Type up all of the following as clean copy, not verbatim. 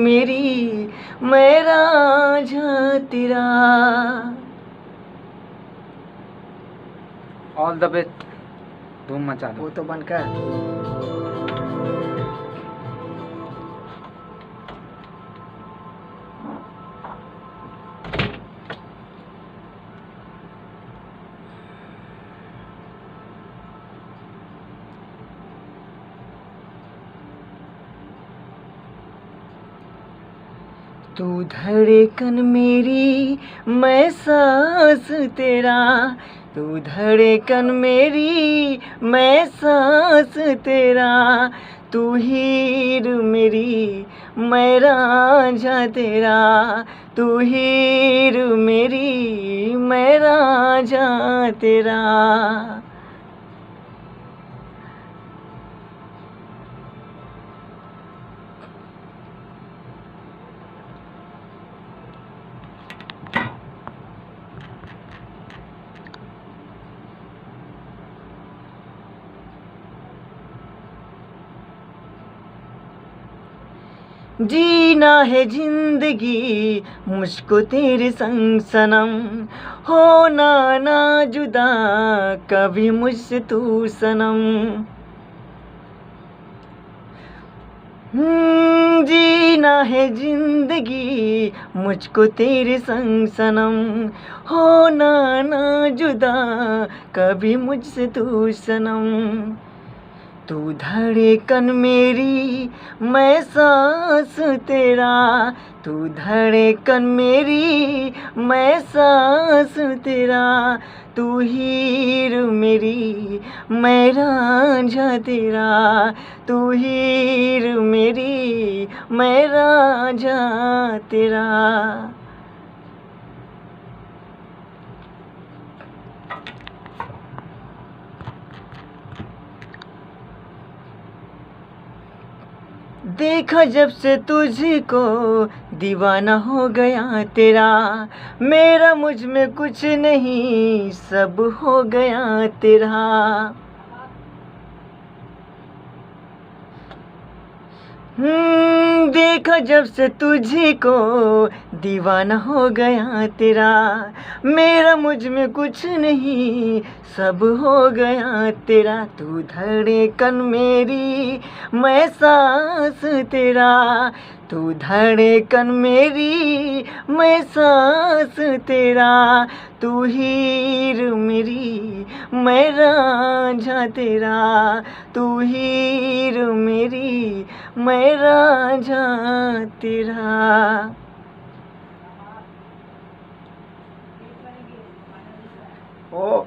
मेरी, मैं रांझा तेरा। ऑल द बेस्ट, धूम मचा दो। वो तो बनकर तू धड़कन मेरी, मैं सांस तेरा। तू धड़कन मेरी, मैं सांस तेरा। तू हीर मेरी, मैं रांझा तेरा। तू हीर मेरी, मैं रांझा तेरा। जीना है जिंदगी मुझको तेरे संग सनम, होना ना जुदा कभी मुझसे तू सनम। जीना है जिंदगी मुझको तेरे संग सनम, होना ना जुदा कभी मुझसे तू सनम। तू धड़कन मेरी, मैं सांस तेरा। तू धड़कन मेरी, मैं सांस तेरा। तू हीर मेरी, मैं रांझा तेरा। तू हीर मेरी, मैं रांझा तेरा। देखा जब से तुझको दीवाना हो गया तेरा। मेरा मुझ में कुछ नहीं, सब हो गया तेरा। देखा जब से तुझको दीवाना हो गया तेरा। मेरा मुझ में कुछ नहीं, सब हो गया तेरा। तू धड़कन मेरी, मैं सांस तेरा। तू धड़कन मेरी, मैं सांस तेरा। तू हीर मेरी, मैं रांझा तेरा। तू हीर मेरी, मैं रांझा तेरा। ओ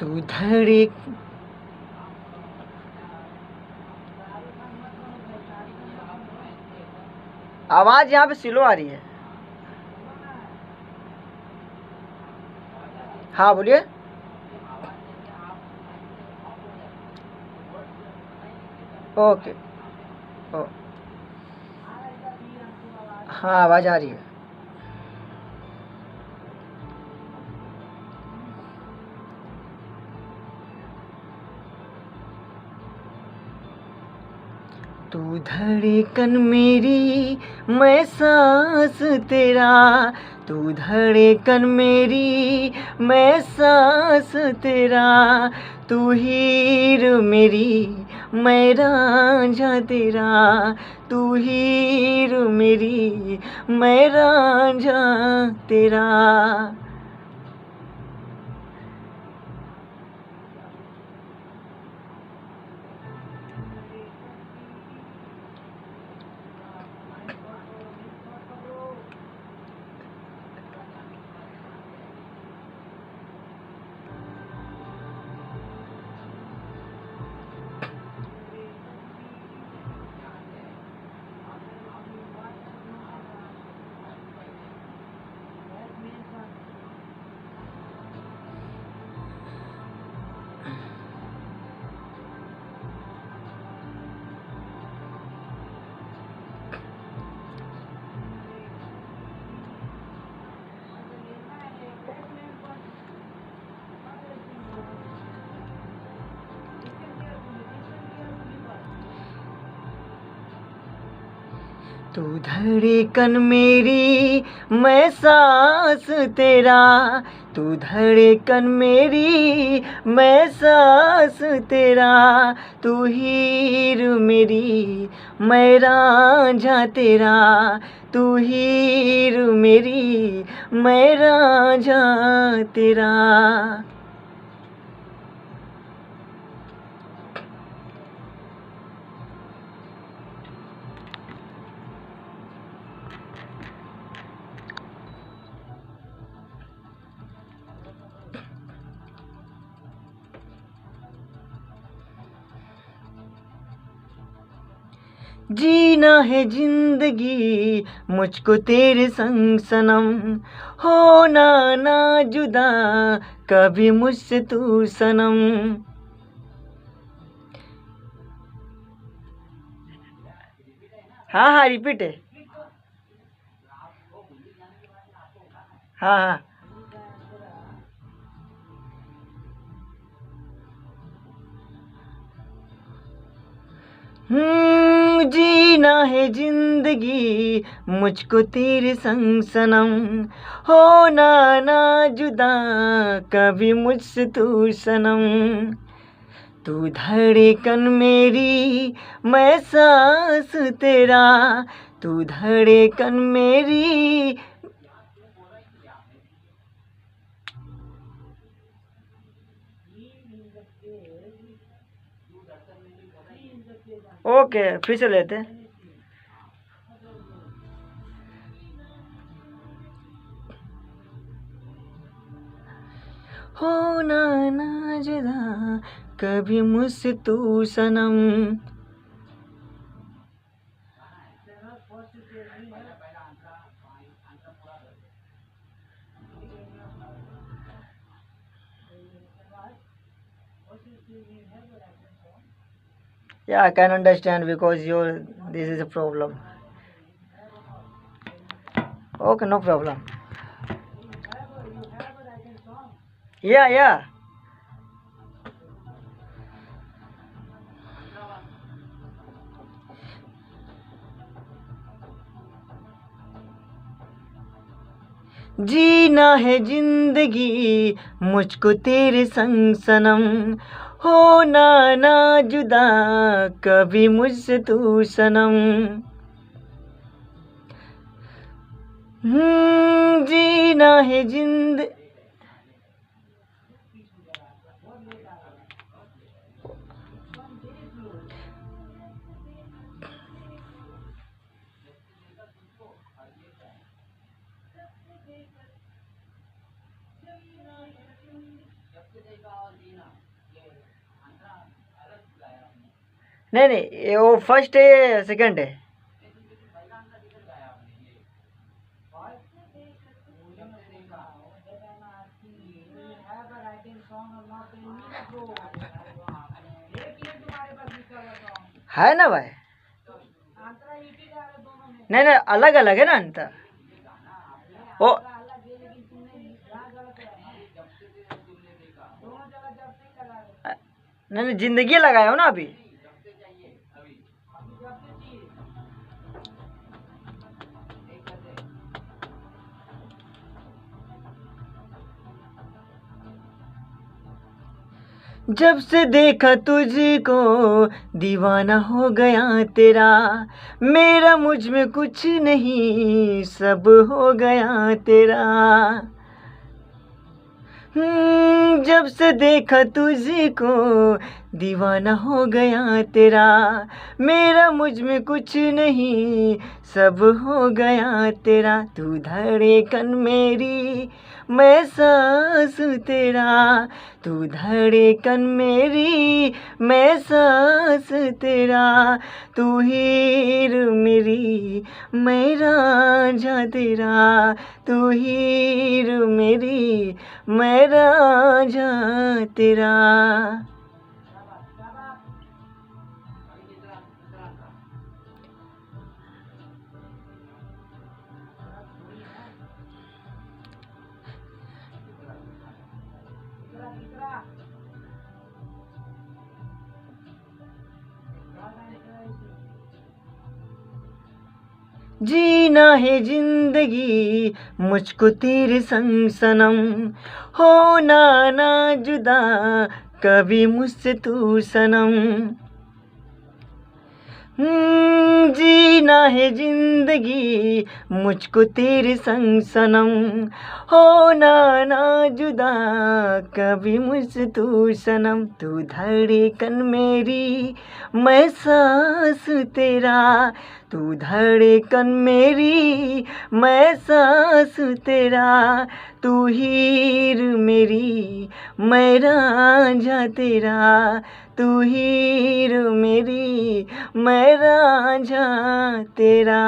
तू धड़क आवाज यहाँ पे स्लो आ रही है। हाँ बोलिए। ओके। ओ हाँ आवाज आ रही है। तू धड़कन मेरी, मैं सांस तेरा। तू धड़कन मेरी, मैं सांस तेरा। तू हीर मेरी, मैं रांझा तेरा। तू हीर मेरी, मैं रांझा तेरा। तू धड़कन मेरी मैं सांस तेरा, तू धड़कन मेरी मैं सांस तेरा, तू हीर मेरी मैं रांझा तेरा, तू हीर मेरी मैं रांझा तेरा। जीना है जिंदगी मुझको तेरे संग सनम, होना ना जुदा कभी मुझसे तू सनम। हाँ हाँ रिपीट है। हाँ हाँ। जीना है जिंदगी मुझको तेरे संग सनम, होना ना जुदा कभी मुझसे तू सनम। तू धड़कन मेरी मैं सांस तेरा, तू धड़कन मेरी। ओके फिर से लेते हैं। होना ना जुदा कभी मुझसे तू सनम। Yeah, I can understand because this is a problem. Okay, no problem. Yeah. जीना है जिंदगी मुझको तेरे संग सनम, होना ना जुदा कभी मुझसे तू सनम। जीना है जिंदगी। नहीं वो फर्स्ट है सेकंड है। है ना भाई? नहीं अलग अलग है ना अंतर। ओ नहीं जिंदगी लगाया हो ना अभी। जब से देखा तुझको दीवाना हो गया तेरा, मेरा मुझ में कुछ नहीं सब हो गया तेरा। जब से देखा तुझको दीवाना हो गया तेरा, मेरा मुझ में कुछ नहीं सब हो गया तेरा। तू धड़कन मेरी मैं सांस तेरा, तू धड़कन मेरी मैं सांस तेरा, तू हीर मेरी मैं रांझा तेरा, तू हीर मेरी मैं रांझा तेरा। जीना है जिंदगी मुझको तेरे संग सनम, होना ना जुदा कभी मुझसे तू सनम। जीना है जिंदगी मुझको तेरे संग सनम, होना ना जुदा कभी मुझसे तू सनम। तू धड़कन मेरी मैं सांस तेरा, तू धड़कन मेरी मैं सांस तेरा, तू हीर मेरी मैं रांझा तेरा, तू हीर मेरी मैं रांझा तेरा।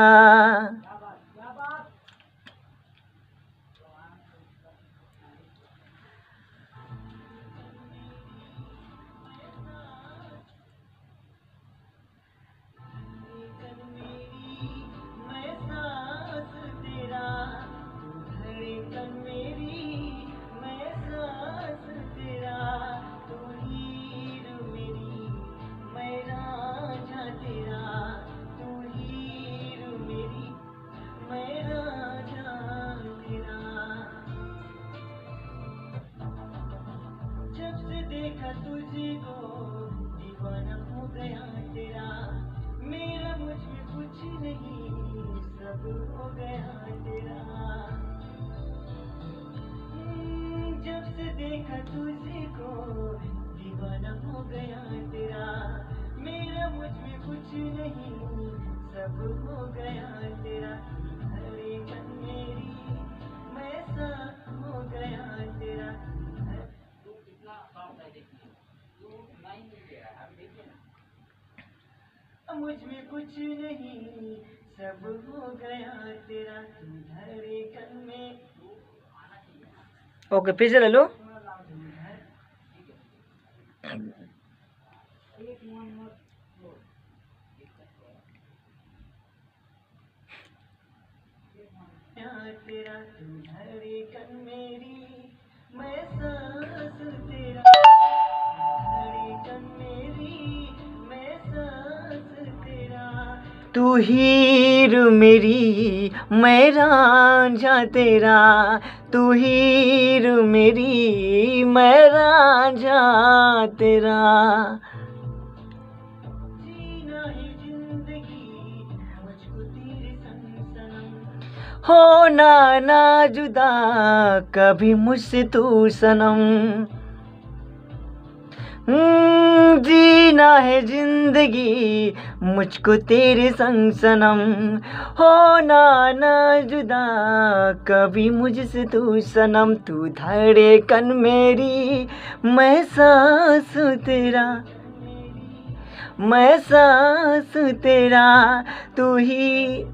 मैं सांस तेरा, तू धड़कन मेरी मैं सांस तेरा, तू हीर मेरी मैं रांझा तेरा, तू हीर मेरी मैं रांझा तेरा। जब से देखा तुझको दीवाना हो गया तेरा, मेरा मुझ में कुछ नहीं सब हो गया तेरा। जब से देखा तुझको दीवाना हो गया तेरा, मेरा मुझ में कुछ नहीं सब हो गया तेरा। धड़कन मेरी मैं सा हो गया तेरा। मुझ में कुछ नहीं सब हो गया तेरा, धड़कन में। ओके फिर से ले लो। तेरा तू धड़कन मेरी मैं सांस तेरा, धड़कन मेरी मैं सांस तेरा, तू हीर मेरी मैं रांझा तेरा, तू हीर मेरी मैं रांझा तेरा। जीना है जिंदगी मुझको तेरे संग सनम, होना ना जुदा कभी मुझसे तू सनम। जीना है जिंदगी मुझको तेरे संग सनम, होना ना जुदा कभी मुझसे तू सनम। तू धड़कन मेरी मैं सांस तेरा, मैं सांस तेरा, तू ही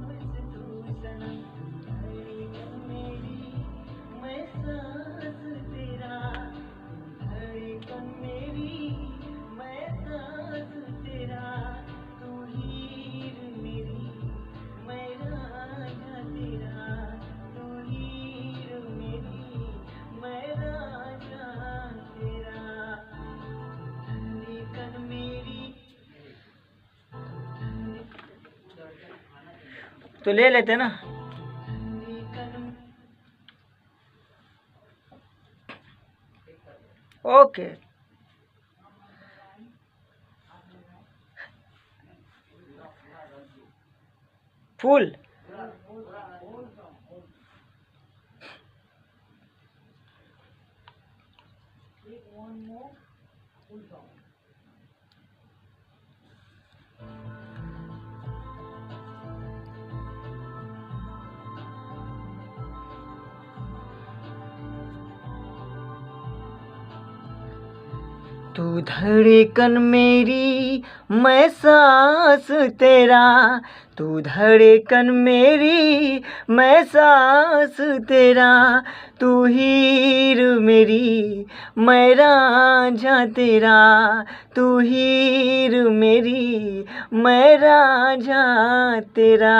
तो ले लेते ना। Okay full. तू धड़कन मेरी मैं सांस तेरा, तू धड़कन मेरी मैं सांस तेरा, तू हीर मेरी मैं रांझा तेरा, तू हीर मेरी मैं रांझा तेरा।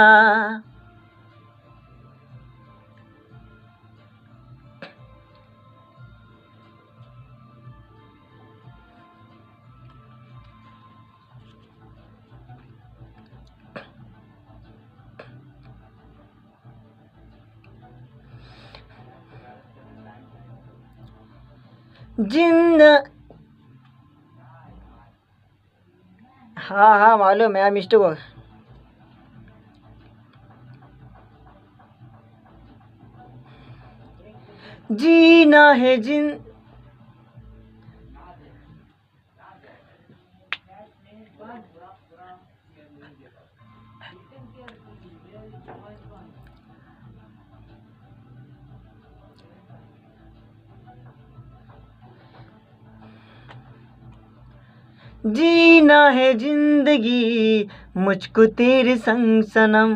जिंदा हाँ हाँ मालूम है यार, मिस्टेक हो। जीना है जिन जीना है जिंदगी मुझको तेरे संग सनम,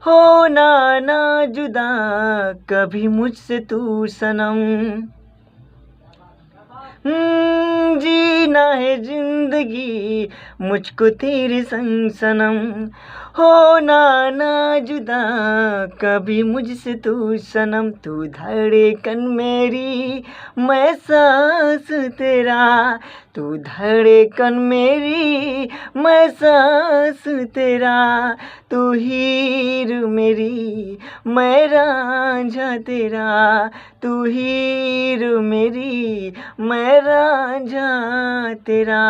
होना ना जुदा कभी मुझसे तू सनम। जीना है जिंदगी मुझको तेरे संग सनम, होना ना जुदा कभी मुझसे तू सनम। तू धड़कन मेरी मैं सांस तेरा, तू धड़कन मेरी मैं सांस तेरा, तू हीर मेरी मैं रांझा तेरा, तू हीर मेरी मैं रांझा तेरा।